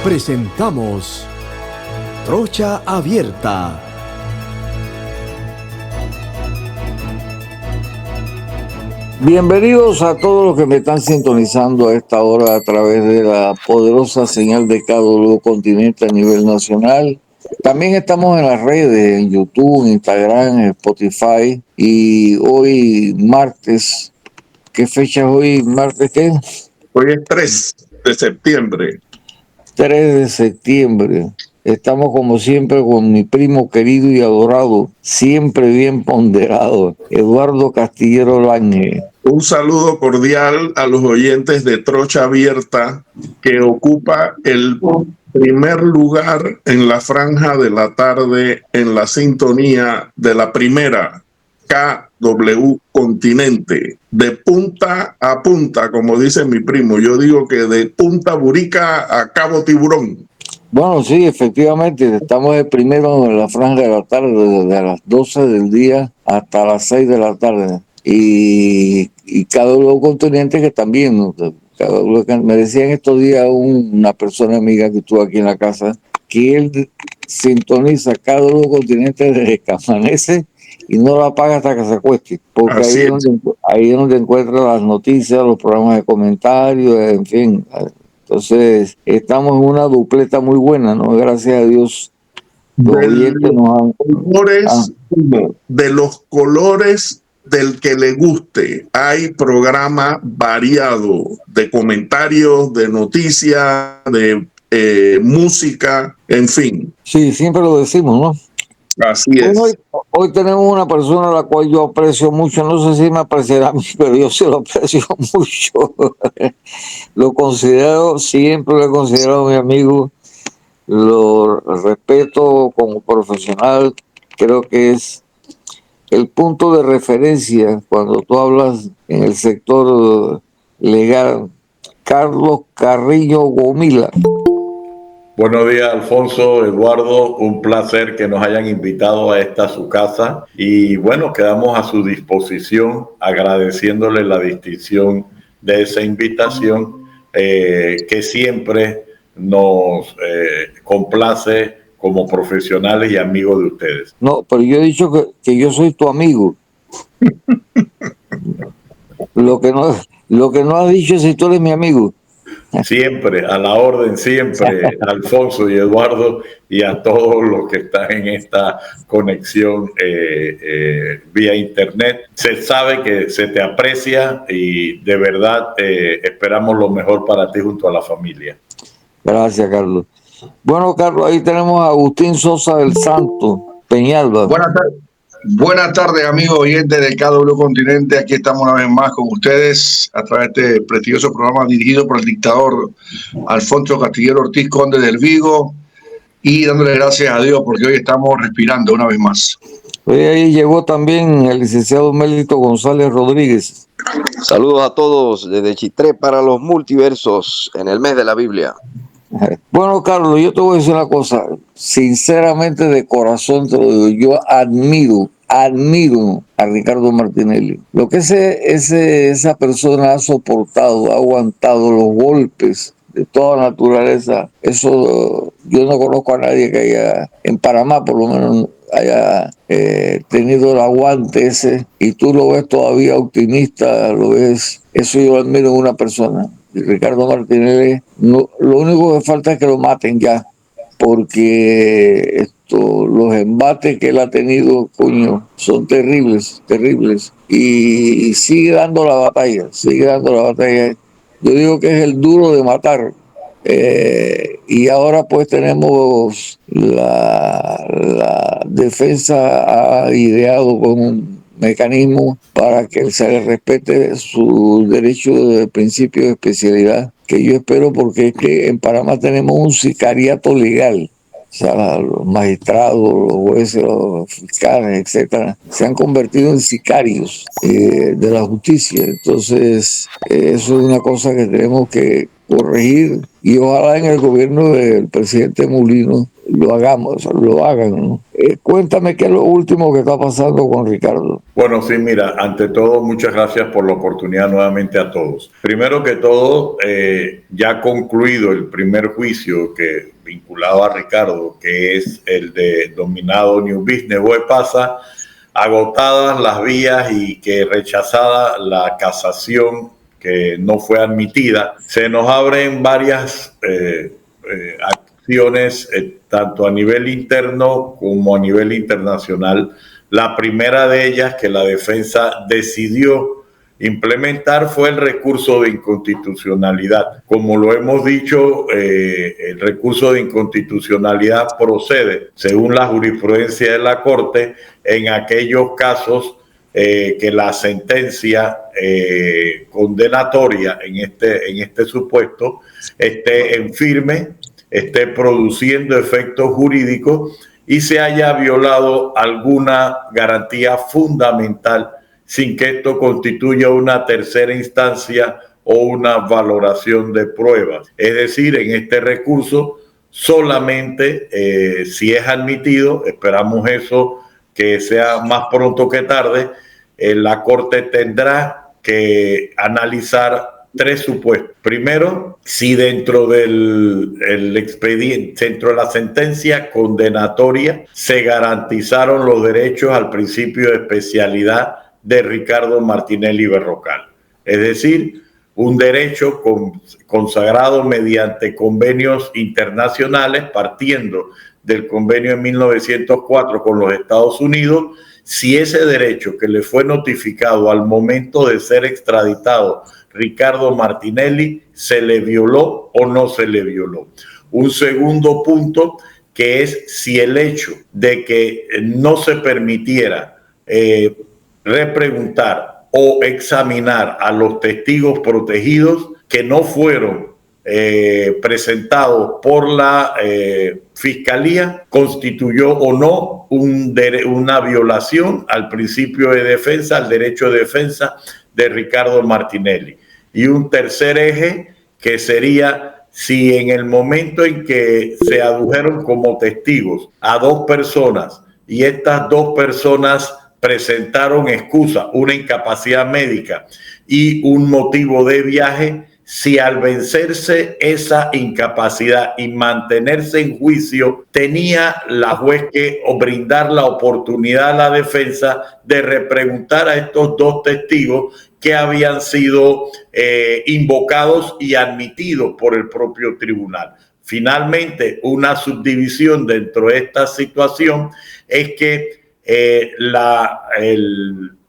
Presentamos Trocha Abierta. Bienvenidos a todos los que me están sintonizando a esta hora a través de la poderosa señal de KW Continente a nivel nacional. También estamos en las redes, en YouTube, en Instagram, en Spotify. Y hoy martes, ¿qué fecha es hoy? ¿Martes qué? Hoy es 3 de septiembre. 3 de septiembre. Estamos como siempre con mi primo querido y adorado, siempre bien ponderado, Eduardo Castillero Lange. Un saludo cordial a los oyentes de Trocha Abierta, que ocupa el primer lugar en la franja de la tarde en la sintonía de la primera KW Continente. De punta a punta, como dice mi primo, yo digo que de Punta Burica a Cabo Tiburón. Bueno, sí, efectivamente, estamos el primero en la franja de la tarde, desde las 12 del día hasta las 6 de la tarde. Y cada continente que también, ¿no? Me decía en estos días una persona amiga que estuvo aquí en la casa, que él sintoniza cada continente desde que amanece y no la apaga hasta que se acueste, porque ahí es donde encuentra las noticias, los programas de comentarios, en fin. Entonces, estamos en una dupleta muy buena, ¿no? Gracias a Dios. De los colores del que le guste. Hay programa variado de comentarios, de noticias, de música, en fin. Sí, siempre lo decimos, ¿no? Así es. Hoy tenemos una persona a la cual yo aprecio mucho, no sé si me apreciará a mí, pero yo se lo aprecio mucho. Siempre lo he considerado mi amigo, lo respeto como profesional, creo que es el punto de referencia cuando tú hablas en el sector legal. Carlos Carrillo Gomila. Buenos días, Alfonso, Eduardo, un placer que nos hayan invitado a esta su casa y bueno, quedamos a su disposición agradeciéndole la distinción de esa invitación que siempre nos complace como profesionales y amigos de ustedes. No, pero yo he dicho que yo soy tu amigo. Lo que no has dicho es si tú eres mi amigo. Siempre, a la orden, siempre, Alfonso y Eduardo, y a todos los que están en esta conexión vía internet. Se sabe que se te aprecia y de verdad esperamos lo mejor para ti junto a la familia. Gracias, Carlos. Bueno, Carlos, ahí tenemos a Agustín Sosa del Santo, Peñalba. Buenas tardes, amigos oyentes del KW Continente. Aquí estamos una vez más con ustedes a través de este prestigioso programa dirigido por el dictador Alfonso Castillero Ortiz, conde del Vigo, y dándole gracias a Dios porque hoy estamos respirando una vez más. Hoy ahí llegó también el licenciado Mélito González Rodríguez. Saludos a todos desde Chitré para los multiversos en el mes de la Biblia. Bueno, Carlos, yo te voy a decir una cosa, sinceramente de corazón te lo digo, yo admiro a Ricardo Martinelli. Lo que esa persona ha soportado, ha aguantado los golpes de toda naturaleza, eso yo no conozco a nadie que haya, en Panamá por lo menos, haya tenido el aguante ese, y tú lo ves todavía optimista, lo ves, eso yo admiro en una persona. Ricardo Martinelli, no, lo único que falta es que lo maten ya, porque los embates que él ha tenido, coño, son terribles, y sigue dando la batalla. Yo digo que es el duro de matar. Y ahora pues tenemos la defensa ha ideado con un mecanismo para que se le respete su derecho de principio de especialidad, que yo espero, porque es que en Panamá tenemos un sicariato legal. O sea, los magistrados, los jueces, los fiscales, etcétera, se han convertido en sicarios de la justicia. Entonces, eso es una cosa que tenemos que corregir, y ojalá en el gobierno del presidente Mulino lo hagan, ¿no? Cuéntame qué es lo último que está pasando con Ricardo. Bueno, sí, mira, ante todo, muchas gracias por la oportunidad nuevamente a todos. Primero que todo, ya concluido el primer juicio que vinculado a Ricardo, que es el de dominado New Business Web Pasa, agotadas las vías y que rechazada la casación que no fue admitida, se nos abren varias acciones, tanto a nivel interno como a nivel internacional. La primera de ellas que la defensa decidió implementar fue el recurso de inconstitucionalidad. Como lo hemos dicho, el recurso de inconstitucionalidad procede, según la jurisprudencia de la Corte, en aquellos casos que la sentencia condenatoria en este supuesto esté en firme, esté produciendo efectos jurídicos y se haya violado alguna garantía fundamental sin que esto constituya una tercera instancia o una valoración de pruebas. Es decir, en este recurso solamente si es admitido, esperamos eso que sea más pronto que tarde, la Corte tendrá que analizar tres supuestos. Primero, si dentro del expediente, dentro de la sentencia condenatoria, se garantizaron los derechos al principio de especialidad de Ricardo Martinelli Berrocal. Es decir, un derecho consagrado mediante convenios internacionales, partiendo del convenio de 1904 con los Estados Unidos. Si ese derecho que le fue notificado al momento de ser extraditado Ricardo Martinelli se le violó o no se le violó. Un segundo punto, que es si el hecho de que no se permitiera repreguntar o examinar a los testigos protegidos que no fueron presentados por la Fiscalía constituyó o no una violación al principio de defensa, al derecho de defensa de Ricardo Martinelli. Y un tercer eje que sería si en el momento en que se adujeron como testigos a dos personas y estas dos personas presentaron excusa, una incapacidad médica y un motivo de viaje, si al vencerse esa incapacidad y mantenerse en juicio, tenía la juez que brindar la oportunidad a la defensa de repreguntar a estos dos testigos que habían sido invocados y admitidos por el propio tribunal. Finalmente, una subdivisión dentro de esta situación es que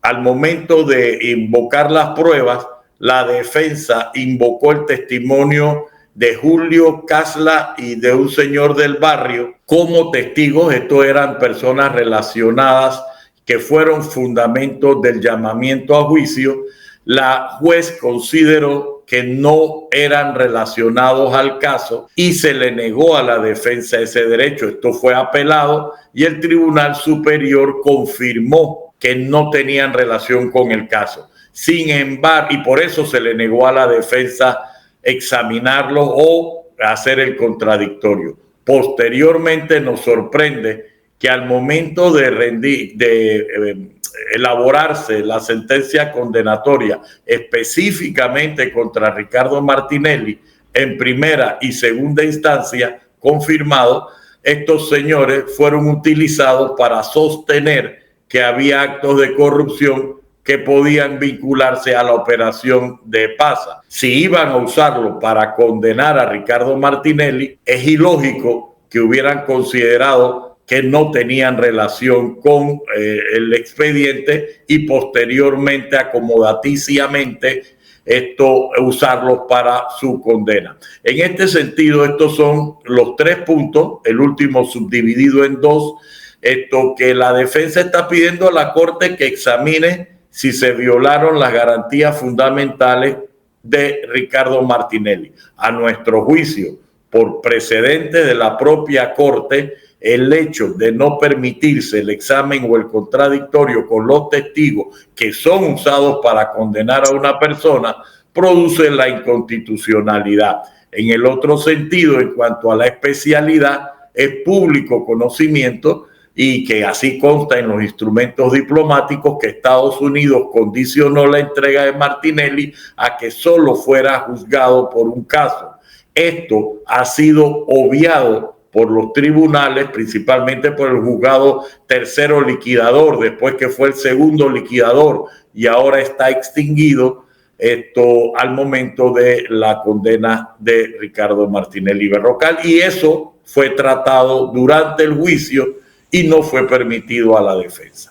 al momento de invocar las pruebas, la defensa invocó el testimonio de Julio Casla y de un señor del barrio como testigos. Estos eran personas relacionadas que fueron fundamentos del llamamiento a juicio. La juez consideró que no eran relacionados al caso y se le negó a la defensa ese derecho. Esto fue apelado y el Tribunal Superior confirmó que no tenían relación con el caso. Sin embargo, y por eso se le negó a la defensa examinarlo o hacer el contradictorio. Posteriormente nos sorprende que al momento de elaborarse la sentencia condenatoria específicamente contra Ricardo Martinelli en primera y segunda instancia, confirmado, estos señores fueron utilizados para sostener que había actos de corrupción que podían vincularse a la operación de Pasa. Si iban a usarlo para condenar a Ricardo Martinelli, es ilógico que hubieran considerado que no tenían relación con el expediente y posteriormente, acomodaticiamente, usarlos para su condena. En este sentido, estos son los tres puntos, el último subdividido en dos, que la defensa está pidiendo a la Corte que examine si se violaron las garantías fundamentales de Ricardo Martinelli. A nuestro juicio, por precedente de la propia Corte, el hecho de no permitirse el examen o el contradictorio con los testigos que son usados para condenar a una persona produce la inconstitucionalidad. En el otro sentido, en cuanto a la especialidad, es público conocimiento y que así consta en los instrumentos diplomáticos que Estados Unidos condicionó la entrega de Martinelli a que solo fuera juzgado por un caso. Esto ha sido obviado por los tribunales, principalmente por el juzgado tercero liquidador, después que fue el segundo liquidador y ahora está extinguido, esto al momento de la condena de Ricardo Martinelli Berrocal, y eso fue tratado durante el juicio y no fue permitido a la defensa.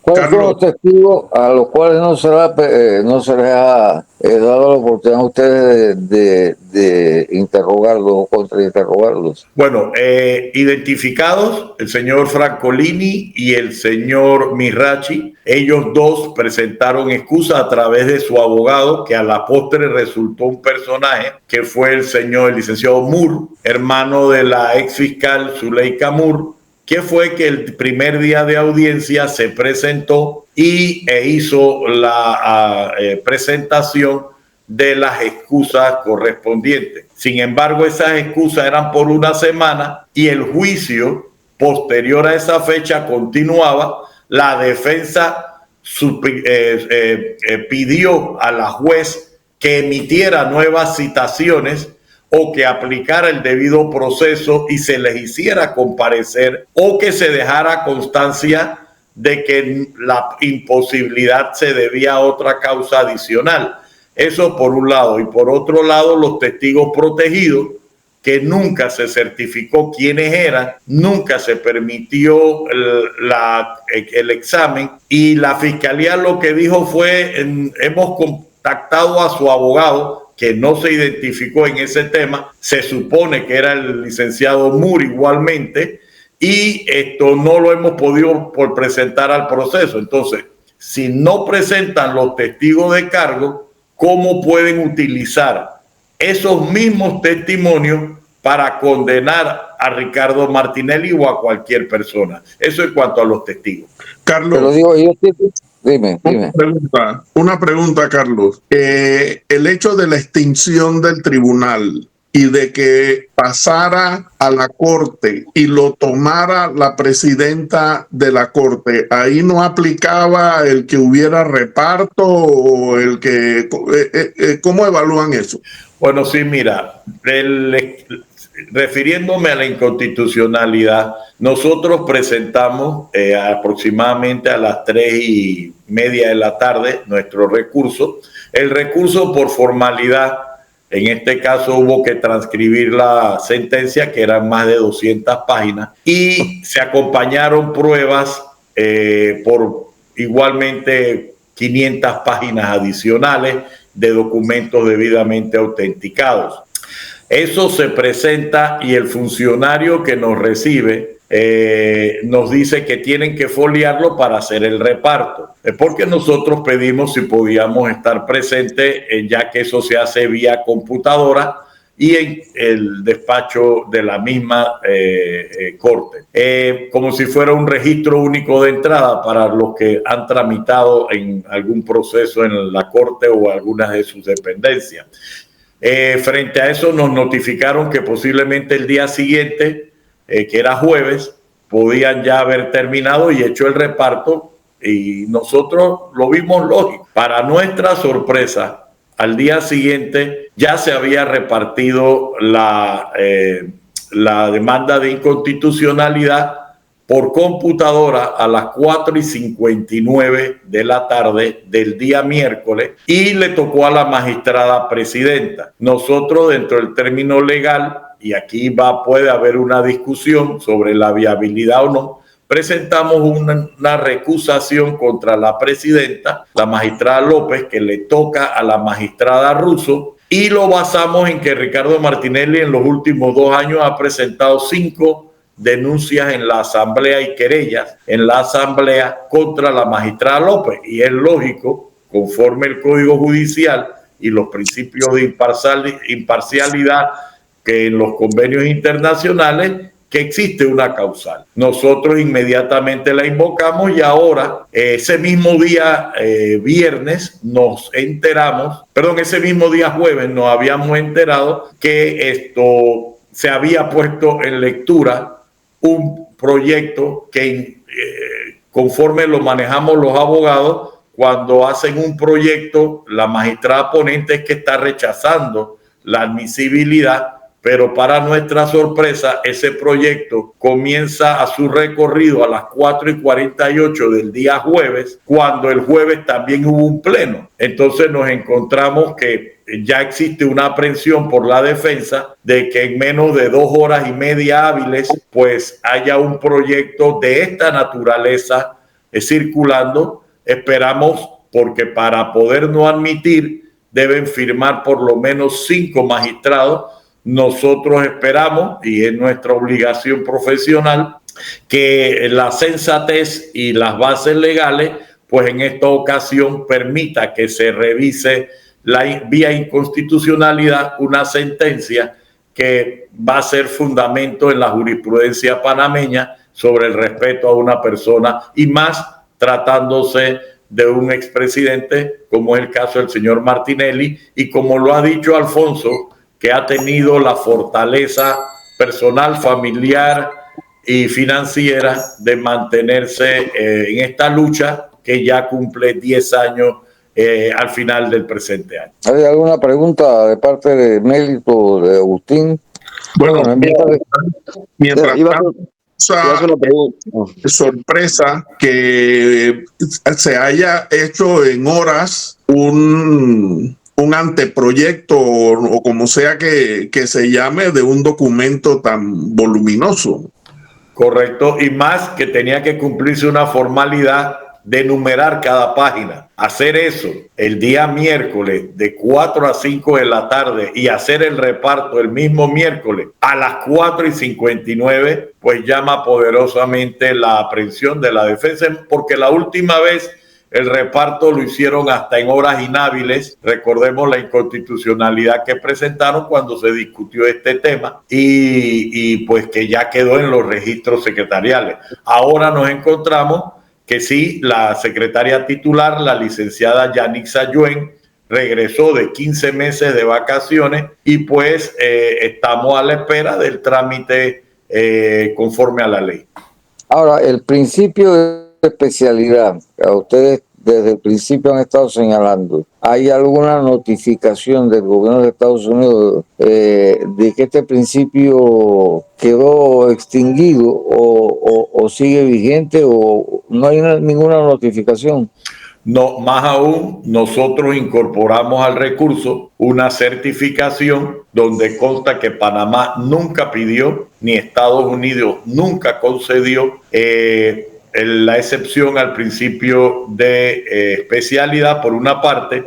¿Cuáles son los testigos a los cuales no se les ha dado la oportunidad a ustedes de interrogarlos o contrainterrogarlos? Bueno, identificados el señor Francolini y el señor Mirachi. Ellos dos presentaron excusa a través de su abogado, que a la postre resultó un personaje, que fue el licenciado Moore, hermano de la ex fiscal Zuleika Moore, que fue que el primer día de audiencia se presentó e hizo la presentación de las excusas correspondientes. Sin embargo, esas excusas eran por una semana y el juicio posterior a esa fecha continuaba. La defensa pidió a la juez que emitiera nuevas citaciones o que aplicara el debido proceso y se les hiciera comparecer, o que se dejara constancia de que la imposibilidad se debía a otra causa adicional. Eso por un lado. Y por otro lado, los testigos protegidos, que nunca se certificó quiénes eran, nunca se permitió el examen, y la fiscalía lo que dijo fue: hemos contactado a su abogado, que no se identificó en ese tema, se supone que era el licenciado Moore igualmente, y esto no lo hemos podido por presentar al proceso. Entonces, si no presentan los testigos de cargo, ¿cómo pueden utilizar esos mismos testimonios para condenar a Ricardo Martinelli o a cualquier persona? Eso en cuanto a los testigos. Carlos. Pero digo, dime. Una pregunta, Carlos. El hecho de la extinción del tribunal y de que pasara a la corte y lo tomara la presidenta de la corte, ¿ahí no aplicaba el que hubiera reparto o el que... ¿cómo evalúan eso? Bueno, sí, mira, refiriéndome a la inconstitucionalidad, nosotros presentamos aproximadamente a las 3:30 de la tarde nuestro recurso. El recurso, por formalidad, en este caso hubo que transcribir la sentencia, que eran más de 200 páginas, y se acompañaron pruebas por igualmente 500 páginas adicionales de documentos debidamente autenticados. Eso se presenta y el funcionario que nos recibe nos dice que tienen que foliarlo para hacer el reparto. Es porque nosotros pedimos si podíamos estar presentes, ya que eso se hace vía computadora y en el despacho de la misma corte. Como si fuera un registro único de entrada para los que han tramitado en algún proceso en la corte o algunas de sus dependencias. Frente a eso nos notificaron que posiblemente el día siguiente, que era jueves, podían ya haber terminado y hecho el reparto, y nosotros lo vimos lógico. Para nuestra sorpresa, al día siguiente ya se había repartido la demanda de inconstitucionalidad por computadora a las 4:59 de la tarde del día miércoles, y le tocó a la magistrada presidenta. Nosotros, dentro del término legal, y aquí puede haber una discusión sobre la viabilidad o no, presentamos una recusación contra la presidenta, la magistrada López, que le toca a la magistrada Russo, y lo basamos en que Ricardo Martinelli en los últimos 2 años ha presentado 5 denuncias en la asamblea y querellas en la asamblea contra la magistrada López, y es lógico, conforme el Código Judicial y los principios de imparcialidad que en los convenios internacionales, que existe una causal. Nosotros inmediatamente la invocamos, y ahora, ese mismo día jueves nos habíamos enterado que esto se había puesto en lectura un proyecto que conforme lo manejamos los abogados, cuando hacen un proyecto, la magistrada ponente es que está rechazando la admisibilidad, pero para nuestra sorpresa, ese proyecto comienza a su recorrido a las 4:48 del día jueves, cuando el jueves también hubo un pleno. Entonces nos encontramos que ya existe una aprehensión por la defensa de que en menos de 2 horas y media hábiles, pues haya un proyecto de esta naturaleza circulando. Esperamos, porque para poder no admitir deben firmar por lo menos 5 magistrados. Nosotros esperamos, y es nuestra obligación profesional, que la sensatez y las bases legales, pues en esta ocasión permita que se revise vía inconstitucionalidad una sentencia que va a ser fundamento en la jurisprudencia panameña sobre el respeto a una persona, y más tratándose de un expresidente, como es el caso del señor Martinelli, y como lo ha dicho Alfonso, que ha tenido la fortaleza personal, familiar y financiera de mantenerse en esta lucha que ya cumple 10 años al final del presente año. ¿Hay alguna pregunta de parte de Mélito, de Agustín? Bueno, mientras Iba a hacer una pregunta. sorpresa que se haya hecho en horas un anteproyecto o como sea que se llame, de un documento tan voluminoso. Correcto, y más que tenía que cumplirse una formalidad de numerar cada página. Hacer eso el día miércoles de 4 a 5 de la tarde y hacer el reparto el mismo miércoles a las 4:59, pues llama poderosamente la aprehensión de la defensa, porque la última vez el reparto lo hicieron hasta en horas inhábiles. Recordemos la inconstitucionalidad que presentaron cuando se discutió este tema y pues que ya quedó en los registros secretariales. Ahora nos encontramos que sí, la secretaria titular, la licenciada Yanixa Yuen, regresó de 15 meses de vacaciones y pues estamos a la espera del trámite conforme a la ley. Ahora, el principio de especialidad, a ustedes desde el principio han estado señalando, ¿hay alguna notificación del gobierno de Estados Unidos de que este principio quedó extinguido o sigue vigente, o no hay ninguna notificación? No, más aún, nosotros incorporamos al recurso una certificación donde consta que Panamá nunca pidió, ni Estados Unidos nunca concedió la excepción al principio de especialidad, por una parte,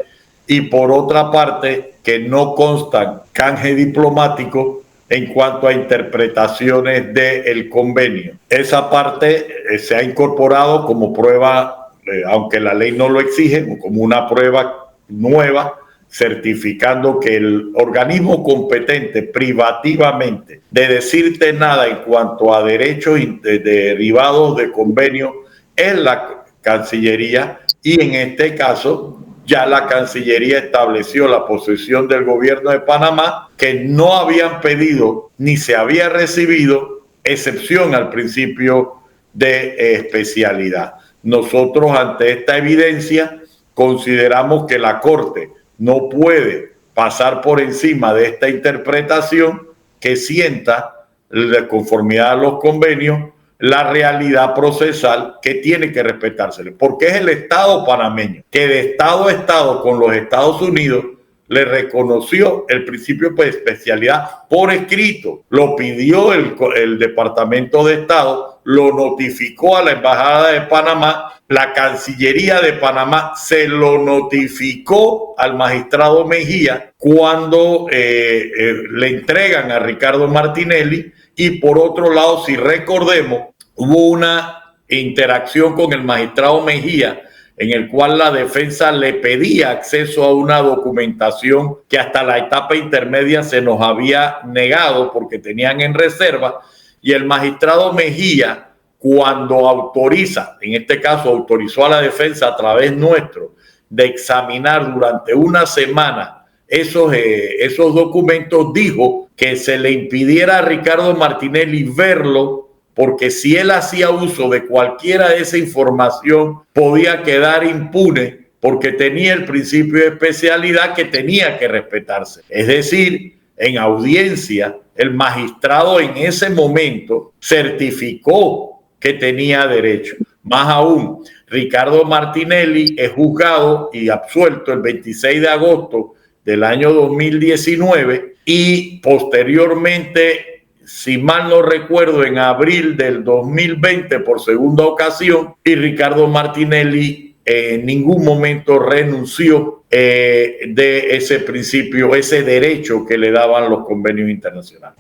y por otra parte que no constan canje diplomático en cuanto a interpretaciones del convenio. Esa parte se ha incorporado como prueba, aunque la ley no lo exige, como una prueba nueva, certificando que el organismo competente privativamente de decirte nada en cuanto a derechos derivados de convenio es la Cancillería, y en este caso ya la Cancillería estableció la posición del gobierno de Panamá, que no habían pedido ni se había recibido excepción al principio de especialidad. Nosotros, ante esta evidencia, consideramos que la Corte no puede pasar por encima de esta interpretación que sienta, de conformidad a los convenios, la realidad procesal que tiene que respetársele, porque es el Estado panameño que de Estado a Estado con los Estados Unidos le reconoció el principio de especialidad por escrito, lo pidió el Departamento de Estado, lo notificó a la Embajada de Panamá, la Cancillería de Panamá se lo notificó al magistrado Mejía cuando le entregan a Ricardo Martinelli, y por otro lado, si recordemos, hubo una interacción con el magistrado Mejía en el cual la defensa le pedía acceso a una documentación que hasta la etapa intermedia se nos había negado porque tenían en reserva, y el magistrado Mejía, cuando autoriza, en este caso autorizó a la defensa a través nuestro, de examinar durante una semana esos documentos, dijo que se le impidiera a Ricardo Martinelli verlo porque si él hacía uso de cualquiera de esa información, podía quedar impune porque tenía el principio de especialidad que tenía que respetarse. Es decir, en audiencia, el magistrado en ese momento certificó que tenía derecho. Más aún, Ricardo Martinelli es juzgado y absuelto el 26 de agosto del año 2019 y posteriormente, si mal no recuerdo, en abril del 2020 por segunda ocasión, y Ricardo Martinelli en ningún momento renunció de ese principio, ese derecho que le daban los convenios internacionales.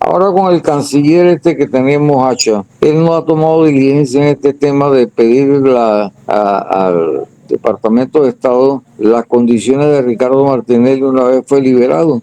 Ahora con el canciller que tenemos, Hacha, él no ha tomado diligencia en este tema de pedir al Departamento de Estado las condiciones de Ricardo Martinelli una vez fue liberado.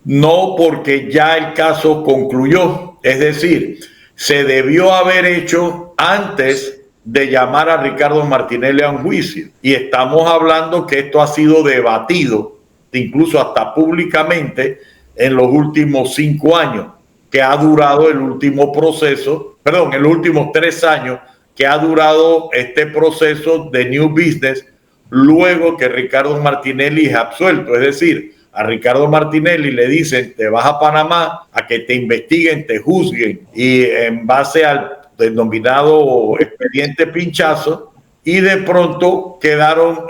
No, porque ya el caso concluyó. Es decir, se debió haber hecho antes de llamar a Ricardo Martinelli a un juicio. Y estamos hablando que esto ha sido debatido, incluso hasta públicamente, en los últimos 5 años, que ha durado el último proceso, en los últimos 3 años, que ha durado este proceso de New Business, luego que Ricardo Martinelli es absuelto. Es decir, a Ricardo Martinelli le dicen, te vas a Panamá a que te investiguen, te juzguen, y en base al denominado expediente pinchazo, y de pronto quedaron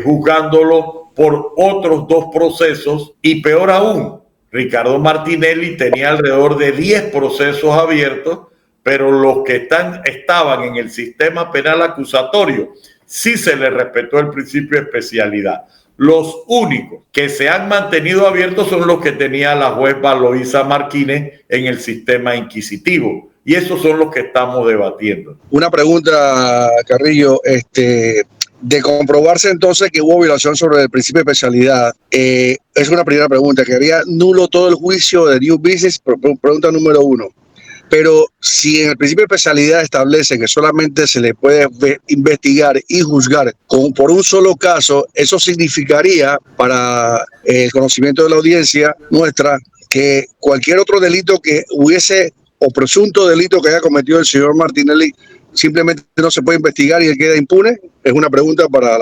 juzgándolo por otros 2 procesos, y peor aún, Ricardo Martinelli tenía alrededor de 10 procesos abiertos, pero los que estaban en el sistema penal acusatorio sí se les respetó el principio de especialidad. Los únicos que se han mantenido abiertos son los que tenía la juez Valoisa Martínez en el sistema inquisitivo, y esos son los que estamos debatiendo. Una pregunta, Carrillo, de comprobarse entonces que hubo violación sobre el principio de especialidad, es una primera pregunta, que había nulo todo el juicio de New Business, pregunta número 1. Pero si en el principio de especialidad establece que solamente se le puede investigar y juzgar por un solo caso, eso significaría para el conocimiento de la audiencia nuestra que cualquier otro delito que hubiese o presunto delito que haya cometido el señor Martinelli simplemente no se puede investigar y él queda impune. Es una pregunta para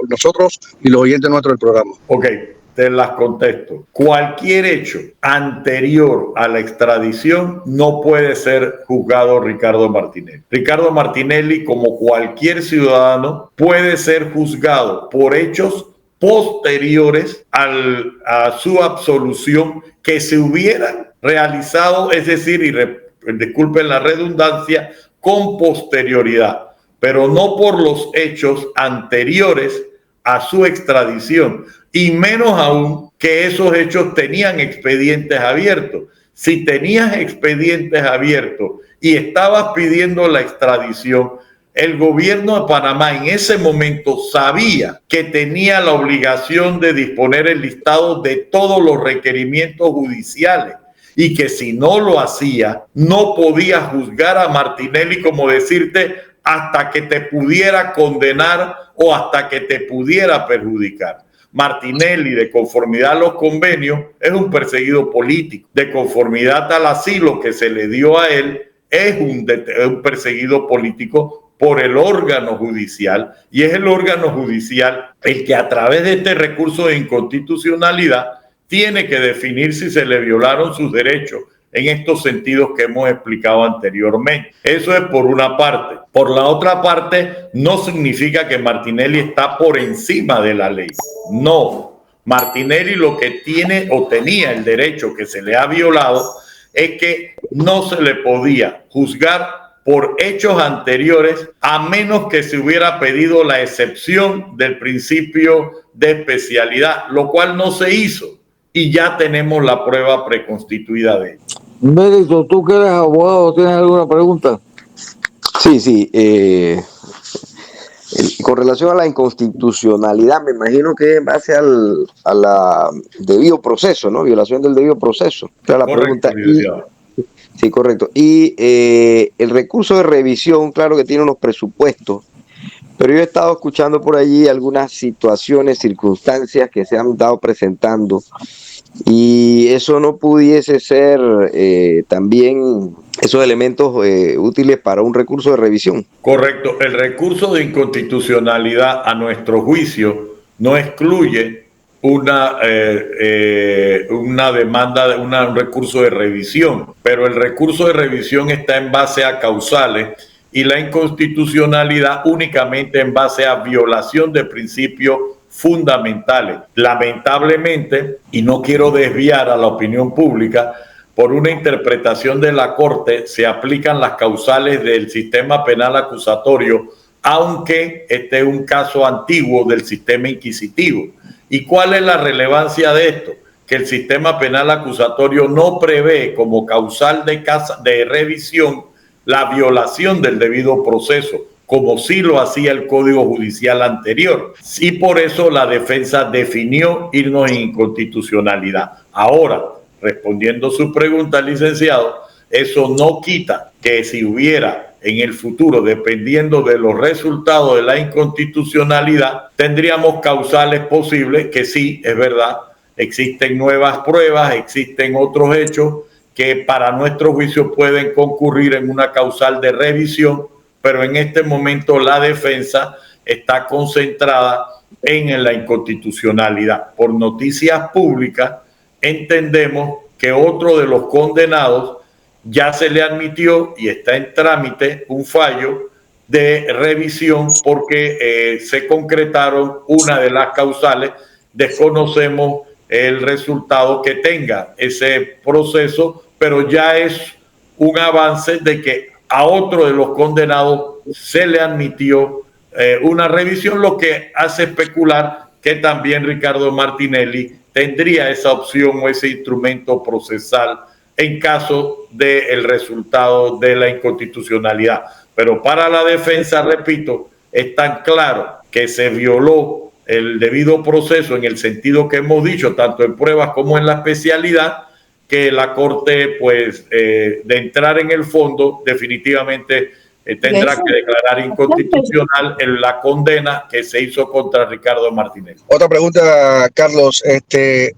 nosotros y los oyentes nuestros del programa. Ok, te las contesto. Cualquier hecho anterior a la extradición no puede ser juzgado Ricardo Martinelli. Ricardo Martinelli, como cualquier ciudadano, puede ser juzgado por hechos posteriores a su absolución que se hubieran realizado, es decir, disculpen la redundancia, con posterioridad, pero no por los hechos anteriores a su extradición, y menos aún que esos hechos tenían expedientes abiertos. Si tenías expedientes abiertos y estabas pidiendo la extradición, el gobierno de Panamá en ese momento sabía que tenía la obligación de disponer el listado de todos los requerimientos judiciales, y que si no lo hacía, no podía juzgar a Martinelli, como decirte, hasta que te pudiera condenar o hasta que te pudiera perjudicar. Martinelli, de conformidad a los convenios, es un perseguido político. De conformidad al asilo que se le dio a él, es un perseguido político por el órgano judicial, y es el órgano judicial el que a través de este recurso de inconstitucionalidad tiene que definir si se le violaron sus derechos en estos sentidos que hemos explicado anteriormente. Eso es por una parte. Por la otra parte, no significa que Martinelli está por encima de la ley. No. Martinelli lo que tiene o tenía el derecho que se le ha violado es que no se le podía juzgar por hechos anteriores a menos que se hubiera pedido la excepción del principio de especialidad, lo cual no se hizo. Y ya tenemos la prueba preconstituida de ello. Mérito, tú que eres abogado, ¿tienes alguna pregunta? Sí. Con relación a la inconstitucionalidad, me imagino que en base a la debido proceso, ¿no? Violación del debido proceso. Claro, la Correcto, pregunta. Sí, correcto. Y el recurso de revisión, claro que tiene unos presupuestos, pero yo he estado escuchando por allí algunas situaciones, circunstancias que se han estado presentando Y eso no pudiese ser también esos elementos útiles para un recurso de revisión. Correcto. El recurso de inconstitucionalidad, a nuestro juicio, no excluye una demanda, un recurso de revisión, pero el recurso de revisión está en base a causales y la inconstitucionalidad únicamente en base a violación de principios fundamentales. Lamentablemente, y no quiero desviar a la opinión pública, por una interpretación de la Corte se aplican las causales del sistema penal acusatorio, aunque este es un caso antiguo del sistema inquisitivo. ¿Y cuál es la relevancia de esto? Que el sistema penal acusatorio no prevé como causal de revisión la violación del debido proceso, como sí lo hacía el Código Judicial anterior. Y por eso la defensa definió irnos en inconstitucionalidad. Ahora, respondiendo su pregunta, licenciado, eso no quita que si hubiera en el futuro, dependiendo de los resultados de la inconstitucionalidad, tendríamos causales posibles que sí, es verdad, existen nuevas pruebas, existen otros hechos que para nuestro juicio pueden concurrir en una causal de revisión, pero en este momento la defensa está concentrada en la inconstitucionalidad. Por noticias públicas, entendemos que otro de los condenados ya se le admitió y está en trámite un fallo de revisión porque se concretaron una de las causales. Desconocemos el resultado que tenga ese proceso, pero ya es un avance de que a otro de los condenados se le admitió una revisión, lo que hace especular que también Ricardo Martinelli tendría esa opción o ese instrumento procesal en caso del resultado de la inconstitucionalidad. Pero para la defensa, repito, es tan claro que se violó el debido proceso en el sentido que hemos dicho, tanto en pruebas como en la especialidad, que la Corte, pues, de entrar en el fondo, definitivamente tendrá que declarar inconstitucional la condena que se hizo contra Ricardo Martinelli. Otra pregunta, Carlos.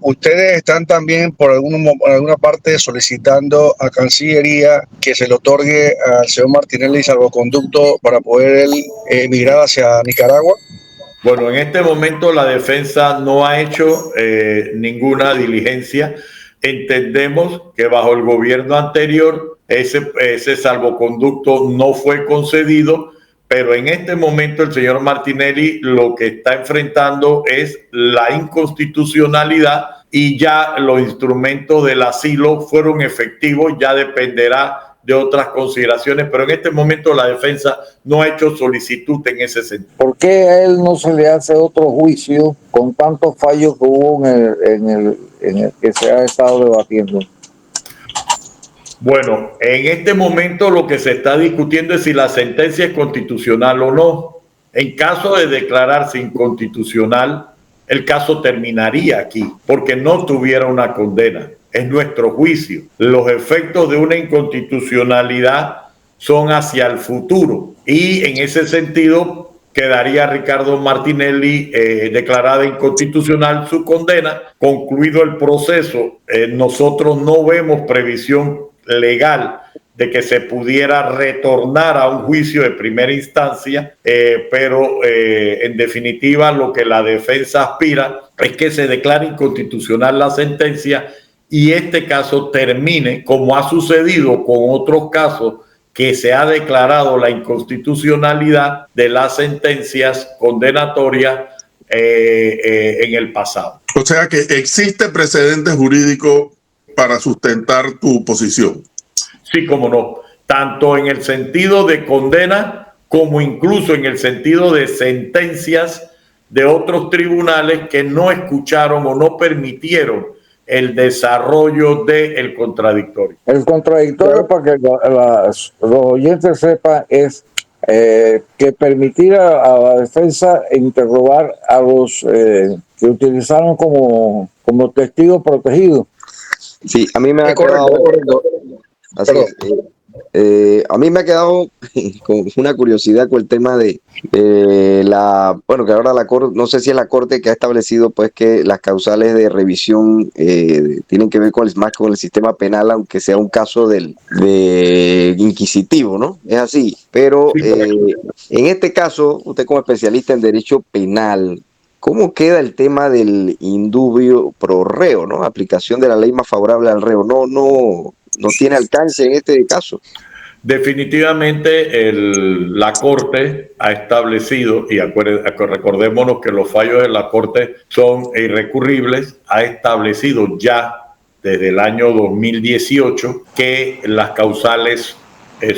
¿Ustedes están también por alguna parte solicitando a Cancillería que se le otorgue al señor Martinelli salvoconducto para poder él emigrar hacia Nicaragua? Bueno, en este momento la defensa no ha hecho ninguna diligencia. Entendemos que bajo el gobierno anterior ese salvoconducto no fue concedido, pero en este momento el señor Martinelli lo que está enfrentando es la inconstitucionalidad y ya los instrumentos del asilo fueron efectivos, ya dependerá de otras consideraciones, pero en este momento la defensa no ha hecho solicitud en ese sentido. ¿Por qué a él no se le hace otro juicio con tantos fallos que hubo en el que se ha estado debatiendo? Bueno, en este momento lo que se está discutiendo es si la sentencia es constitucional o no. En caso de declararse inconstitucional, el caso terminaría aquí, porque no tuviera una condena. Es nuestro juicio. Los efectos de una inconstitucionalidad son hacia el futuro y en ese sentido quedaría Ricardo Martinelli declarada inconstitucional su condena. Concluido el proceso, nosotros no vemos previsión legal de que se pudiera retornar a un juicio de primera instancia, pero en definitiva lo que la defensa aspira es que se declare inconstitucional la sentencia y este caso termine, como ha sucedido con otros casos que se ha declarado la inconstitucionalidad de las sentencias condenatorias en el pasado. O sea que existe precedente jurídico para sustentar tu posición. Sí, como no, tanto en el sentido de condena como incluso en el sentido de sentencias de otros tribunales que no escucharon o no permitieron el desarrollo del contradictorio. El contradictorio, para que los oyentes sepan, es que permitir a la defensa interrogar a los que utilizaron como testigos protegidos. Sí, a mí me ha correcto. Así es. A mí me ha quedado con una curiosidad con el tema de bueno, que ahora la Corte, no sé si es la Corte que ha establecido pues que las causales de revisión tienen que ver más con el sistema penal, aunque sea un caso de inquisitivo, ¿no? Es así, pero Sí, correcto. en este caso, usted como especialista en derecho penal, ¿cómo queda el tema del indubio pro reo, ¿no? Aplicación de la ley más favorable al reo. No tiene alcance en este caso. Definitivamente la Corte ha establecido, y recordémonos que los fallos de la Corte son irrecurribles, ha establecido ya desde el año 2018 que las causales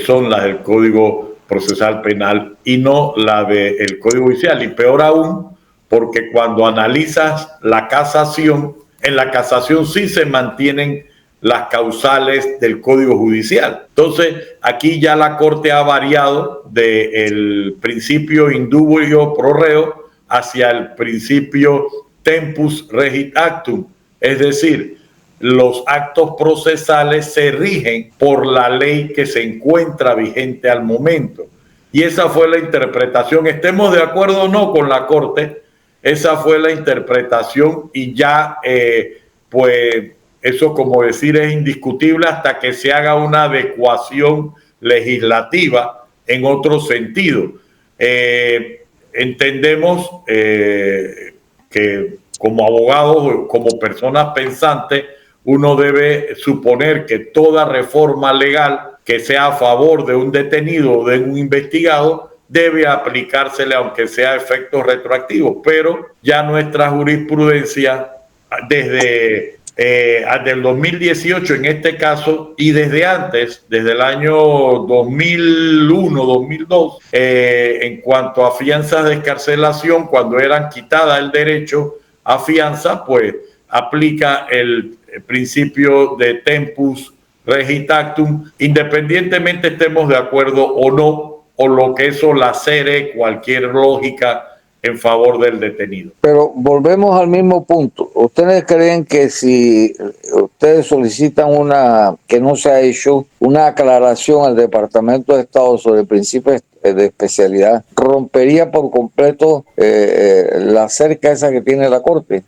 son las del Código Procesal Penal y no la del Código Judicial. Y peor aún, porque cuando analizas la casación, en la casación sí se mantienen las causales del Código Judicial. Entonces, aquí ya la Corte ha variado del principio indubio pro reo hacia el principio tempus regit actum, es decir, los actos procesales se rigen por la ley que se encuentra vigente al momento. Y esa fue la interpretación, estemos de acuerdo o no con la Corte, esa fue la interpretación y ya pues eso, como decir, es indiscutible hasta que se haga una adecuación legislativa en otro sentido. Entendemos que como abogados, como personas pensantes, uno debe suponer que toda reforma legal que sea a favor de un detenido o de un investigado debe aplicársele aunque sea a efectos retroactivos, pero ya nuestra jurisprudencia desde el 2018 en este caso y desde antes, desde el año 2001, 2002, en cuanto a fianzas de excarcelación, cuando eran quitadas el derecho a fianza, pues aplica el principio de tempus regit actum, independientemente estemos de acuerdo o no, o lo que eso lacere cualquier lógica en favor del detenido. Pero volvemos al mismo punto. ¿Ustedes creen que si ustedes solicitan que no se ha hecho una aclaración al Departamento de Estado sobre el principio de especialidad, rompería por completo la cerca esa que tiene la Corte?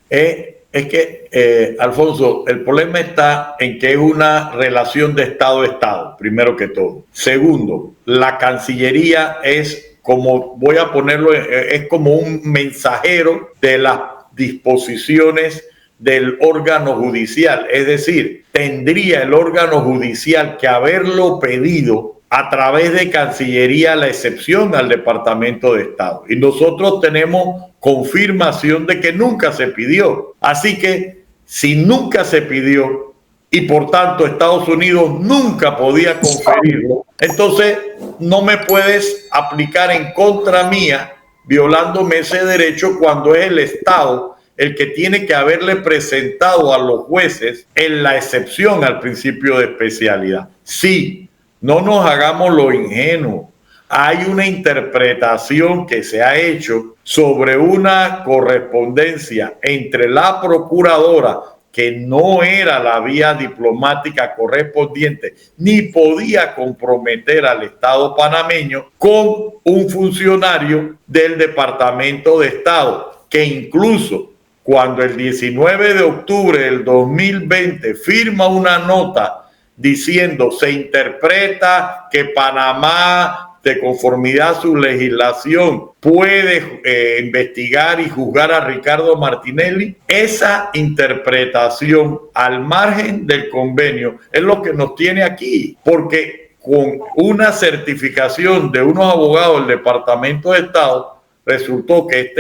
Es que, Alfonso, el problema está en que es una relación de Estado a Estado, primero que todo. Segundo, la Cancillería es, como voy a ponerlo, es como un mensajero de las disposiciones del órgano judicial. Es decir, tendría el órgano judicial que haberlo pedido a través de Cancillería, la excepción al Departamento de Estado. Y nosotros tenemos confirmación de que nunca se pidió. Así que si nunca se pidió y por tanto Estados Unidos nunca podía conferirlo, entonces no me puedes aplicar en contra mía violándome ese derecho cuando es el Estado el que tiene que haberle presentado a los jueces en la excepción al principio de especialidad. Sí, no nos hagamos lo ingenuo. Hay una interpretación que se ha hecho sobre una correspondencia entre la procuradora, que no era la vía diplomática correspondiente, ni podía comprometer al Estado panameño, con un funcionario del Departamento de Estado, que incluso cuando el 19 de octubre del 2020 firma una nota diciendo se interpreta que Panamá, de conformidad a su legislación, puede investigar y juzgar a Ricardo Martinelli, esa interpretación al margen del convenio es lo que nos tiene aquí, porque con una certificación de unos abogados del Departamento de Estado, resultó que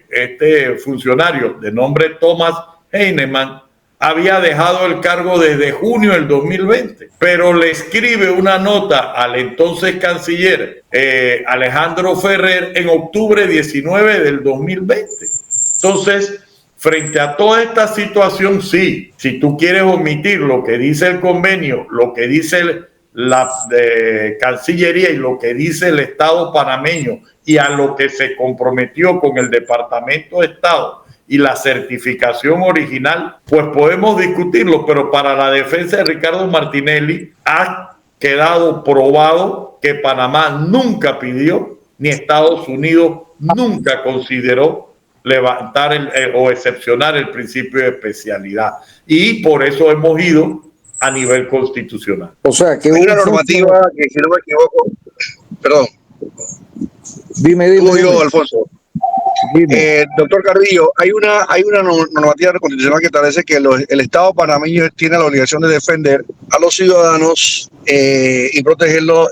este funcionario de nombre Thomas Heinemann había dejado el cargo desde junio del 2020, pero le escribe una nota al entonces canciller Alejandro Ferrer en octubre 19 del 2020. Entonces, frente a toda esta situación, sí, si tú quieres omitir lo que dice el convenio, lo que dice la Cancillería y lo que dice el Estado panameño y a lo que se comprometió con el Departamento de Estado y la certificación original, pues podemos discutirlo, pero para la defensa de Ricardo Martinelli ha quedado probado que Panamá nunca pidió, ni Estados Unidos nunca consideró levantar o excepcionar el principio de especialidad. Y por eso hemos ido a nivel constitucional. O sea, que hay una normativa que, si no me equivoco, perdón. Dime. Alfonso. Doctor Carrillo, hay una normativa constitucional que establece que el Estado panameño tiene la obligación de defender a los ciudadanos y protegerlos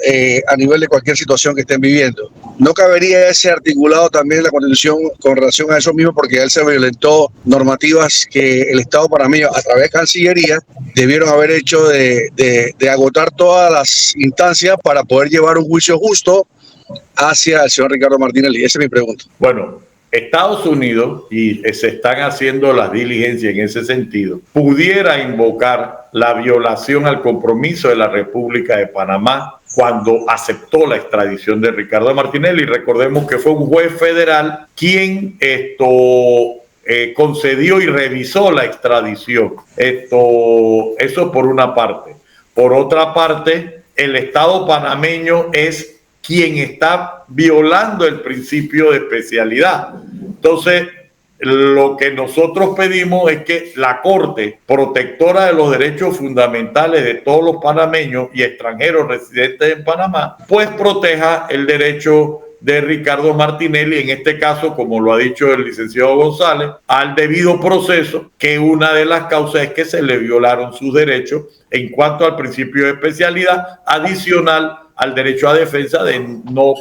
a nivel de cualquier situación que estén viviendo. ¿No cabería ese articulado también en la Constitución con relación a eso mismo? Porque él se violentó normativas que el Estado panameño, a través de Cancillería, debieron haber hecho de agotar todas las instancias para poder llevar un juicio justo hacia el señor Ricardo Martinelli. Esa es mi pregunta. Bueno, Estados Unidos, y se están haciendo las diligencias en ese sentido, pudiera invocar la violación al compromiso de la República de Panamá cuando aceptó la extradición de Ricardo Martinelli. Recordemos que fue un juez federal quien concedió y revisó la extradición. Eso por una parte. Por otra parte, el Estado panameño es quien está violando el principio de especialidad. Entonces, lo que nosotros pedimos es que la Corte, protectora de los derechos fundamentales de todos los panameños y extranjeros residentes en Panamá, pues proteja el derecho de Ricardo Martinelli, en este caso, como lo ha dicho el licenciado González, al debido proceso, que una de las causas es que se le violaron sus derechos en cuanto al principio de especialidad, adicional al derecho a defensa de no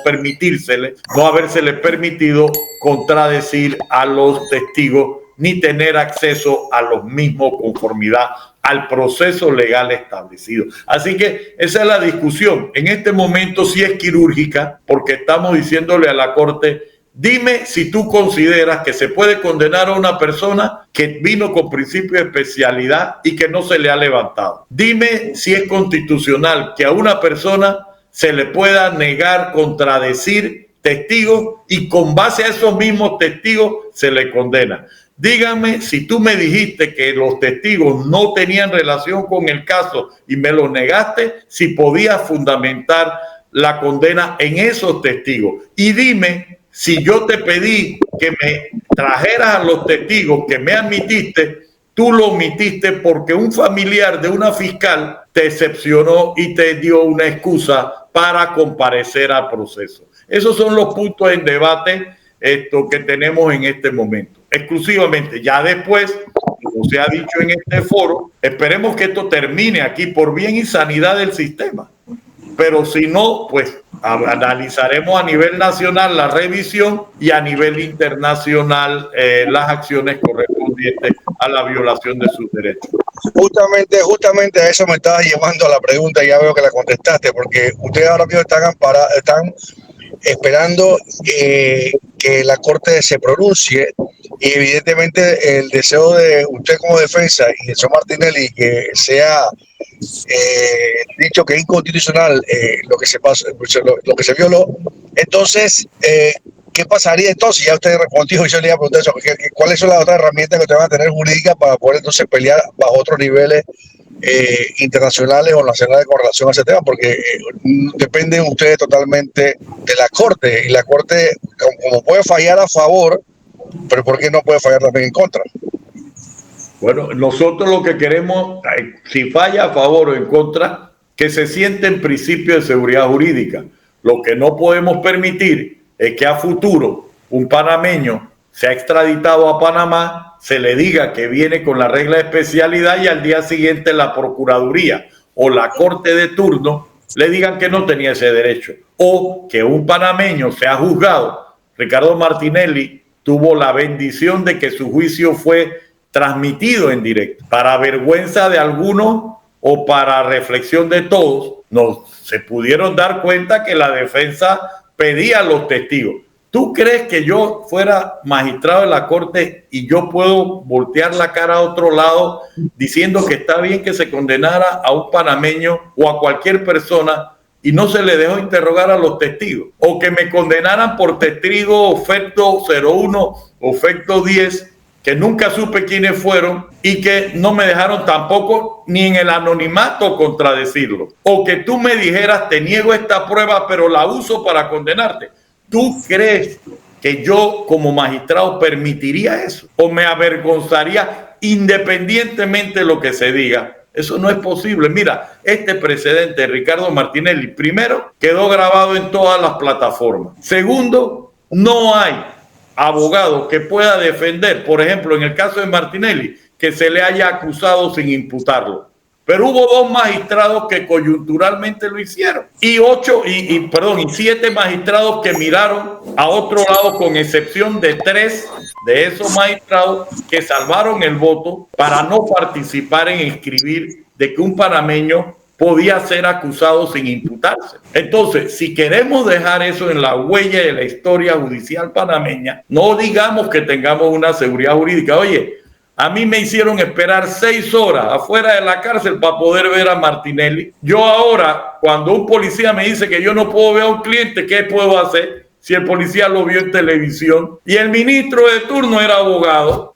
habérsele permitido contradecir a los testigos ni tener acceso a los mismos conformidad al proceso legal establecido. Así que esa es la discusión. En este momento sí es quirúrgica, porque estamos diciéndole a la Corte: dime si tú consideras que se puede condenar a una persona que vino con principio de especialidad y que no se le ha levantado. Dime si es constitucional que a una persona se le pueda negar, contradecir testigos y con base a esos mismos testigos se le condena. Dígame si tú me dijiste que los testigos no tenían relación con el caso y me lo negaste, si podías fundamentar la condena en esos testigos. Y dime si yo te pedí que me trajeras a los testigos que me admitiste, tú lo omitiste porque un familiar de una fiscal te excepcionó y te dio una excusa para comparecer al proceso. Esos son los puntos en debate que tenemos en este momento. Exclusivamente, ya después, como se ha dicho en este foro, esperemos que esto termine aquí por bien y sanidad del sistema. Pero si no, pues analizaremos a nivel nacional la revisión y a nivel internacional las acciones correspondientes a la violación de sus derechos. Justamente a eso me estaba llevando a la pregunta y ya veo que la contestaste, porque ustedes ahora mismo están esperando que la Corte se pronuncie y evidentemente el deseo de usted como defensa y el señor Martinelli que sea dicho que es inconstitucional lo que se violó. Entonces, ¿qué pasaría entonces? Ya usted respondió y yo le iba a preguntar eso, ¿cuáles son las otras herramientas que usted va a tener jurídicas para poder entonces pelear bajo otros niveles internacionales o nacionales con relación a ese tema? Porque dependen ustedes totalmente de la Corte, y la Corte como puede fallar a favor, pero ¿por qué no puede fallar también en contra? Bueno, nosotros lo que queremos, si falla a favor o en contra, que se siente en principio de seguridad jurídica. Lo que no podemos permitir es que a futuro un panameño sea extraditado a Panamá, se le diga que viene con la regla de especialidad y al día siguiente la Procuraduría o la Corte de turno le digan que no tenía ese derecho. O que un panameño sea juzgado. Ricardo Martinelli tuvo la bendición de que su juicio fue transmitido en directo. Para vergüenza de algunos o para reflexión de todos, se pudieron dar cuenta que la defensa pedía a los testigos. ¿Tú crees que yo fuera magistrado de la Corte y yo puedo voltear la cara a otro lado diciendo que está bien que se condenara a un panameño o a cualquier persona y no se le dejó interrogar a los testigos? O que me condenaran por testigo ofecto 01, ofecto 10 que nunca supe quiénes fueron y que no me dejaron tampoco ni en el anonimato contradecirlo. O que tú me dijeras, te niego esta prueba, pero la uso para condenarte. ¿Tú crees que yo como magistrado permitiría eso? ¿O me avergonzaría independientemente de lo que se diga? Eso no es posible. Mira, este precedente de Ricardo Martinelli, primero, quedó grabado en todas las plataformas. Segundo, no hay abogado que pueda defender, por ejemplo, en el caso de Martinelli, que se le haya acusado sin imputarlo. Pero hubo 2 magistrados que coyunturalmente lo hicieron y 7 magistrados que miraron a otro lado, con excepción de 3 de esos magistrados que salvaron el voto para no participar en escribir de que un panameño podía ser acusado sin imputarse. Entonces, si queremos dejar eso en la huella de la historia judicial panameña, no digamos que tengamos una seguridad jurídica. Oye, a mí me hicieron esperar 6 horas afuera de la cárcel para poder ver a Martinelli. Yo ahora, cuando un policía me dice que yo no puedo ver a un cliente, ¿qué puedo hacer si el policía lo vio en televisión? Y el ministro de turno era abogado.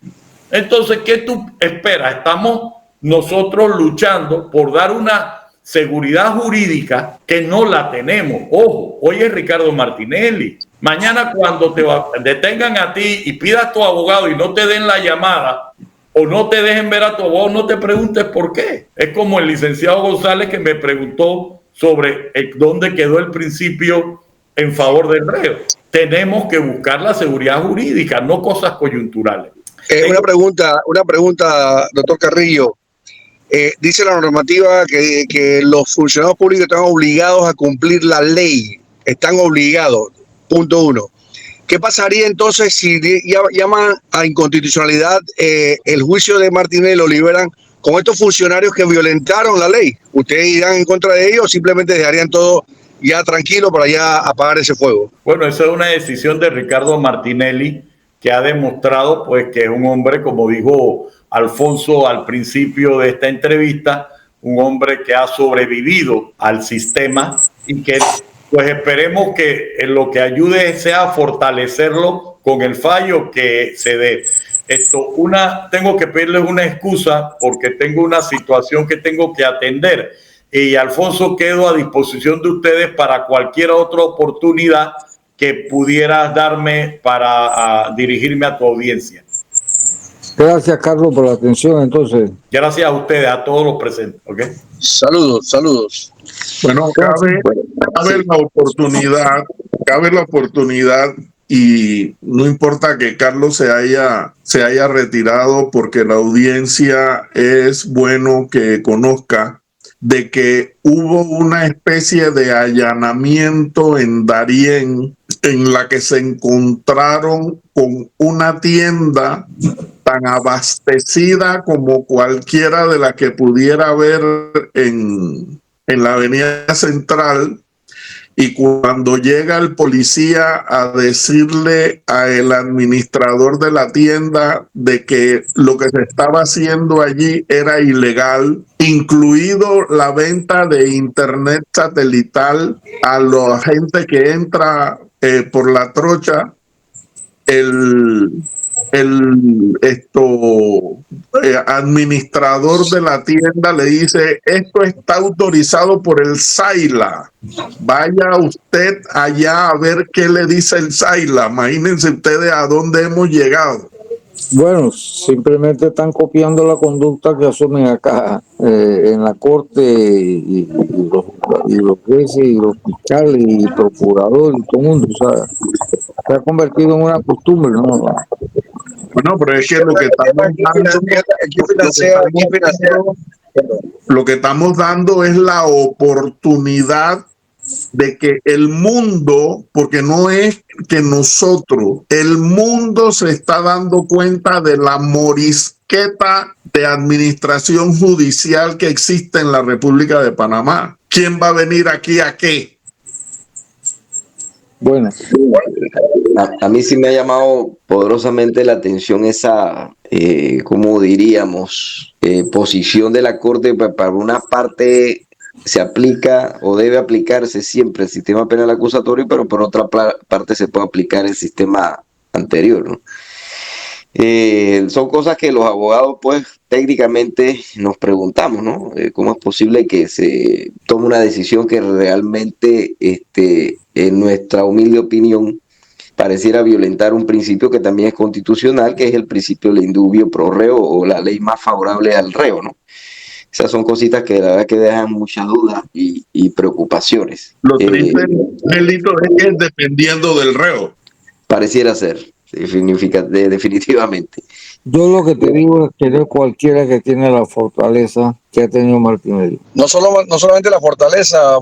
Entonces, ¿qué tú esperas? Estamos nosotros luchando por dar una seguridad jurídica que no la tenemos. Ojo, hoy es Ricardo Martinelli. Mañana cuando te detengan a ti y pidas a tu abogado y no te den la llamada o no te dejen ver a tu abogado, no te preguntes por qué. Es como el licenciado González que me preguntó sobre dónde quedó el principio en favor del reo. Tenemos que buscar la seguridad jurídica, no cosas coyunturales. Una pregunta, doctor Carrillo. Dice la normativa que los funcionarios públicos están obligados a cumplir la ley. Están obligados. Punto 1. ¿Qué pasaría entonces si llaman a inconstitucionalidad el juicio de Martinelli, lo liberan con estos funcionarios que violentaron la ley? ¿Ustedes irán en contra de ellos o simplemente dejarían todo ya tranquilo para ya apagar ese fuego? Bueno, esa es una decisión de Ricardo Martinelli, que ha demostrado pues que es un hombre, como dijo Alfonso al principio de esta entrevista, un hombre que ha sobrevivido al sistema y que pues esperemos que lo que ayude sea a fortalecerlo con el fallo que se dé. Tengo que pedirles una excusa porque tengo una situación que tengo que atender. Y Alfonso, quedo a disposición de ustedes para cualquier otra oportunidad que pudieras darme para dirigirme a tu audiencia. Gracias, Carlos, por la atención, entonces. Gracias a ustedes, a todos los presentes. ¿Okay? Saludos. Bueno, cabe la oportunidad y no importa que Carlos se haya retirado, porque la audiencia es bueno que conozca de que hubo una especie de allanamiento en Darién en la que se encontraron con una tienda tan abastecida como cualquiera de las que pudiera haber en la Avenida Central, y cuando llega el policía a decirle al administrador de la tienda de que lo que se estaba haciendo allí era ilegal, incluido la venta de internet satelital a la gente que entra por la trocha, el administrador de la tienda le dice: esto está autorizado por el SAILA, vaya usted allá a ver qué le dice el SAILA. Imagínense ustedes a dónde hemos llegado. Bueno, simplemente están copiando la conducta que asumen acá en la corte y los jueces y los fiscales y procuradores y todo el mundo. O sea, se ha convertido en una costumbre, ¿no? Bueno, pero es que lo que estamos dando es la oportunidad de que el mundo, porque no es que nosotros, el mundo se está dando cuenta de la morisqueta de administración judicial que existe en la República de Panamá. ¿Quién va a venir aquí a qué? Bueno, a mí sí me ha llamado poderosamente la atención esa, ¿cómo diríamos? Posición de la Corte. Para una parte se aplica o debe aplicarse siempre el sistema penal acusatorio, pero por otra parte se puede aplicar el sistema anterior, ¿no? Son cosas que los abogados, pues, técnicamente nos preguntamos, ¿no? ¿Cómo es posible que se tome una decisión que realmente, en nuestra humilde opinión, pareciera violentar un principio que también es constitucional, que es el principio del indubio pro reo, o la ley más favorable al reo, ¿no? Esas son cositas que la verdad que dejan mucha duda y preocupaciones. Lo triste del delito es que es dependiendo del reo. Pareciera ser, definitivamente. Yo lo que te digo es que no es cualquiera que tiene la fortaleza que ha tenido Martinelli. No solamente la fortaleza,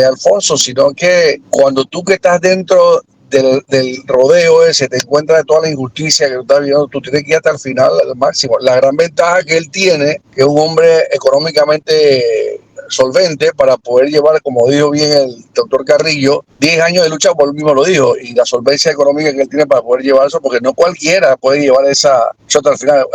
Alfonso, sino que cuando tú que estás dentro del rodeo ese, te encuentras de toda la injusticia que tú estás viendo, tú tienes que ir hasta el final al máximo. La gran ventaja que él tiene, que es un hombre económicamente solvente para poder llevar, como dijo bien el doctor Carrillo, 10 años de lucha, por él mismo lo dijo, y la solvencia económica que él tiene para poder llevar eso, porque no cualquiera puede llevar esa hasta el final.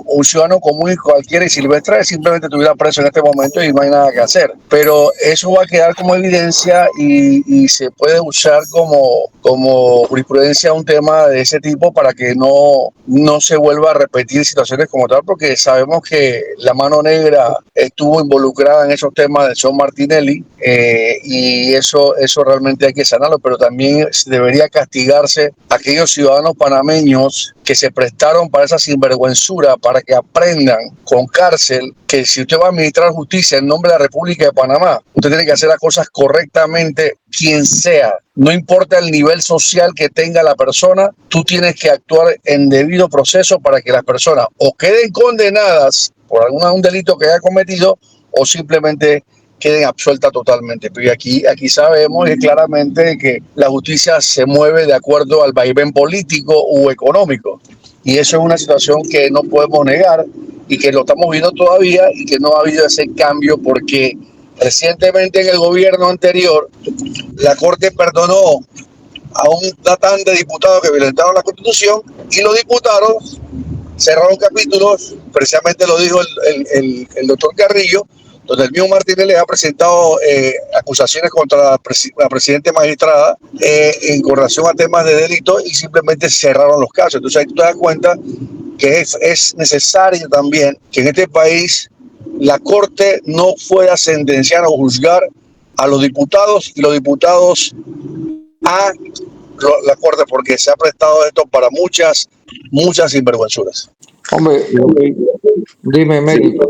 Un ciudadano común y cualquiera y silvestre simplemente estuviera preso en este momento y no hay nada que hacer. Pero eso va a quedar como evidencia y se puede usar como jurisprudencia un tema de ese tipo para que no se vuelva a repetir situaciones como tal, porque sabemos que la mano negra estuvo involucrada en esos temas de Sean Martinelli, y eso realmente hay que sanarlo, pero también debería castigarse a aquellos ciudadanos panameños que se prestaron para esa sinvergüenzura, para que aprendan con cárcel que si usted va a administrar justicia en nombre de la República de Panamá, usted tiene que hacer las cosas correctamente, quien sea. No importa el nivel social que tenga la persona, tú tienes que actuar en debido proceso para que las personas o queden condenadas por un delito que haya cometido o simplemente queden absueltas totalmente. Pero aquí sabemos claramente que la justicia se mueve de acuerdo al vaivén político u económico. Y eso es una situación que no podemos negar y que lo estamos viendo todavía y que no ha habido ese cambio porque recientemente en el gobierno anterior la Corte perdonó a un tatán de diputados que violentaron la Constitución y los diputados cerraron capítulos, precisamente lo dijo el doctor Carrillo, donde el mismo Martínez le ha presentado acusaciones contra la presidenta magistrada con relación a temas de delito y simplemente cerraron los casos. Entonces ahí tú te das cuenta que es necesario también que en este país la Corte no pueda sentenciar o juzgar a los diputados y los diputados a la Corte, porque se ha prestado esto para muchas sinvergüenzuras. Hombre, dime, Mérito.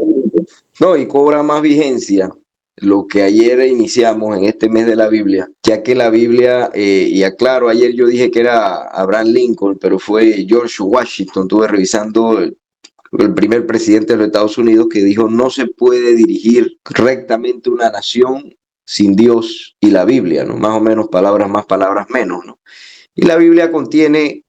No, y cobra más vigencia lo que ayer iniciamos en este mes de la Biblia, ya que la Biblia, y aclaro, ayer yo dije que era Abraham Lincoln, pero fue George Washington. Estuve revisando el primer presidente de los Estados Unidos que dijo: no se puede dirigir rectamente una nación sin Dios y la Biblia, ¿no? Más o menos, palabras más, palabras menos, ¿no? Y la Biblia contiene,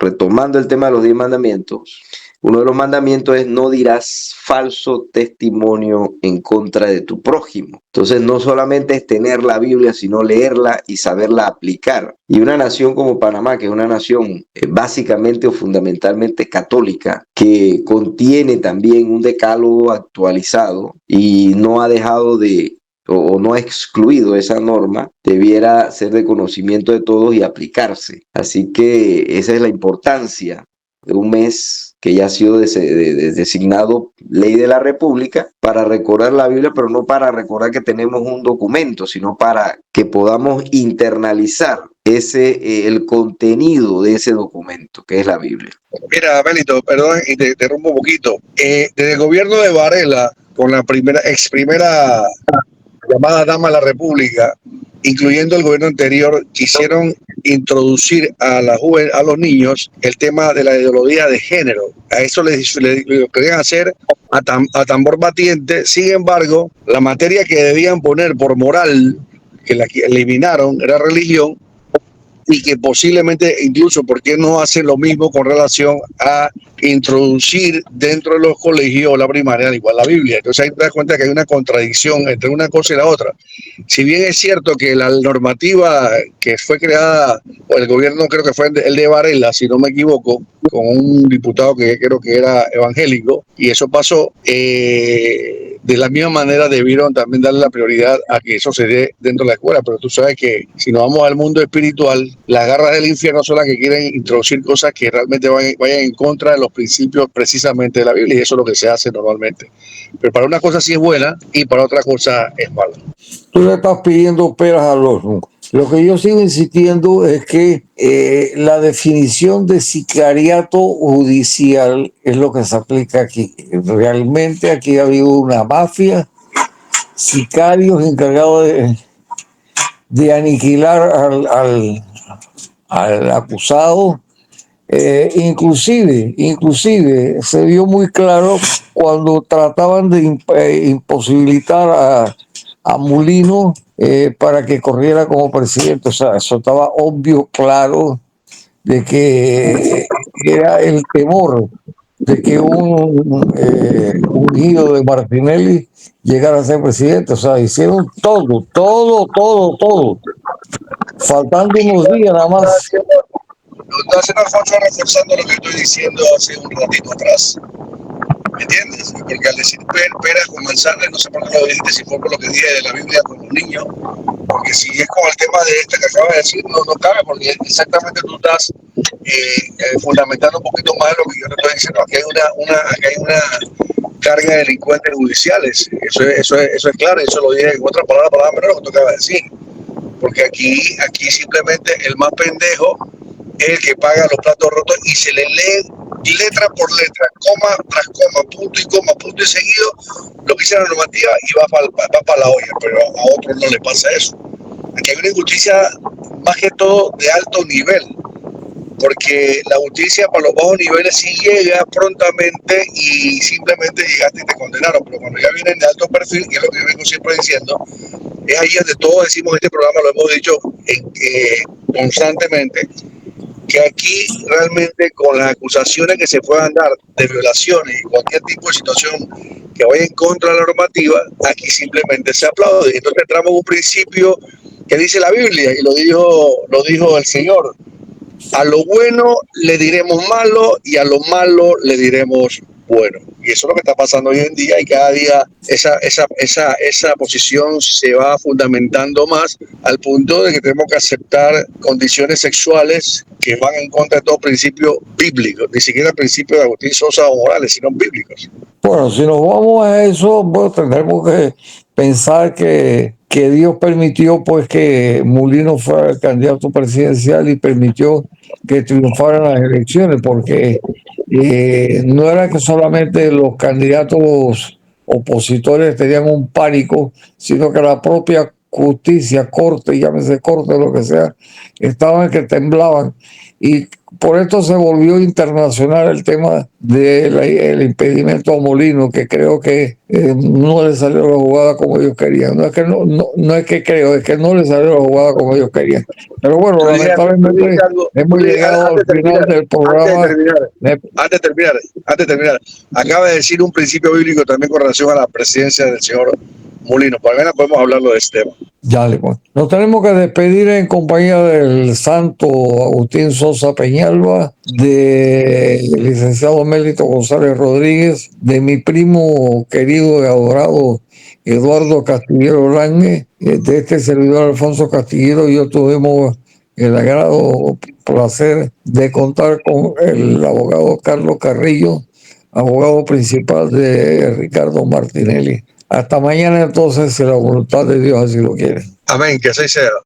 retomando el tema de los 10 mandamientos, uno de los mandamientos es: no dirás falso testimonio en contra de tu prójimo. Entonces no solamente es tener la Biblia, sino leerla y saberla aplicar. Y una nación como Panamá, que es una nación básicamente o fundamentalmente católica, que contiene también un decálogo actualizado y no ha dejado o no ha excluido esa norma, debiera ser de conocimiento de todos y aplicarse. Así que esa es la importancia de un mes que ya ha sido designado Ley de la República para recordar la Biblia, pero no para recordar que tenemos un documento, sino para que podamos internalizar el contenido de ese documento, que es la Biblia. Mira, Melito, perdón, y te interrumpo un poquito. Desde el gobierno de Varela, con la primera llamada Dama de la República, incluyendo el gobierno anterior, quisieron introducir a los niños el tema de la ideología de género. A eso lo querían hacer a tambor batiente. Sin embargo, la materia que debían poner por moral, que la eliminaron, era religión, y que posiblemente incluso, ¿por qué no hacen lo mismo con relación a introducir dentro de los colegios o la primaria al igual la Biblia. Entonces ahí te das cuenta que hay una contradicción entre una cosa y la otra. Si bien es cierto que la normativa que fue creada por el gobierno, creo que fue el de Varela, si no me equivoco, con un diputado que creo que era evangélico, y eso pasó, de la misma manera debieron también darle la prioridad a que eso se dé dentro de la escuela. Pero tú sabes que si nos vamos al mundo espiritual, las garras del infierno son las que quieren introducir cosas que realmente vayan en contra de los principios precisamente de la Biblia, y eso es lo que se hace normalmente. Pero para una cosa sí es buena y para otra cosa es mala. Tú le estás pidiendo peras al horno. Lo que yo sigo insistiendo es que la definición de sicariato judicial es lo que se aplica aquí. Realmente aquí ha habido una mafia, sicarios encargados de aniquilar al acusado. Inclusive se vio muy claro cuando trataban de imposibilitar a Mulino para que corriera como presidente. O sea, eso estaba obvio, claro, de que era el temor de que un ungido de Martinelli llegara a ser presidente. O sea, hicieron todo. Faltando unos días nada más. Lo que está haciendo Alfonso es reforzando lo que estoy diciendo hace un ratito atrás. ¿Me entiendes? Porque al decir peras con manzanas, no sé por qué lo dijiste, si fue por lo que dije de la Biblia con los niños, porque si es con el tema de este que acabas de decir, no cabe, porque exactamente tú estás fundamentando un poquito más de lo que yo te estoy diciendo. Aquí hay una carga de delincuentes judiciales, eso es claro, eso lo dije en otras palabras menor lo que tú acabas de decir, porque aquí simplemente el más pendejo es el que paga los platos rotos y se le lee letra por letra, coma tras coma, punto y seguido lo que dice la normativa y va para la olla, pero a otros no le pasa eso. Aquí hay una injusticia más que todo de alto nivel, porque la justicia para los bajos niveles sí llega prontamente y simplemente llegaste y te condenaron, pero cuando ya vienen de alto perfil, que es lo que yo vengo siempre diciendo, es ahí donde todos decimos en este programa, lo hemos dicho constantemente, que aquí realmente con las acusaciones que se puedan dar de violaciones y cualquier tipo de situación que vaya en contra de la normativa, aquí simplemente se aplaude. Entonces entramos en un principio que dice la Biblia, y lo dijo el Señor: a lo bueno le diremos malo y a lo malo le diremos bueno. Y eso es lo que está pasando hoy en día, y cada día esa posición se va fundamentando más al punto de que tenemos que aceptar condiciones sexuales que van en contra de todo principio bíblico, ni siquiera principios de Agustín Sosa o Morales, sino bíblicos. Bueno, si nos vamos a eso, bueno, tendremos que pensar que Dios permitió pues que Mulino fuera el candidato presidencial y permitió que triunfaran las elecciones, porque no era que solamente los candidatos opositores tenían un pánico, sino que la propia justicia, corte, llámese corte, lo que sea, estaban que temblaban. Y por esto se volvió internacional el tema del impedimento a Molino, que creo que no le salió la jugada como ellos querían. No es que no es que creo, es que no le salió la jugada como ellos querían. Pero bueno, lamentablemente hemos llegado al final del programa. Antes de terminar, acaba de decir un principio bíblico también con relación a la presidencia del señor Molino. Para mañana podemos hablarlo de este tema. Ya, pues. Nos tenemos que despedir en compañía del santo Agustín Sosa Peñalba, del licenciado Mélito González Rodríguez, de mi primo querido y adorado Eduardo Castillero Lange, de este servidor Alfonso Castillero. Y yo tuvimos el agrado, placer de contar con el abogado Carlos Carrillo, abogado principal de Ricardo Martinelli. Hasta mañana entonces, si la voluntad de Dios así lo quiere. Amén, que así sea.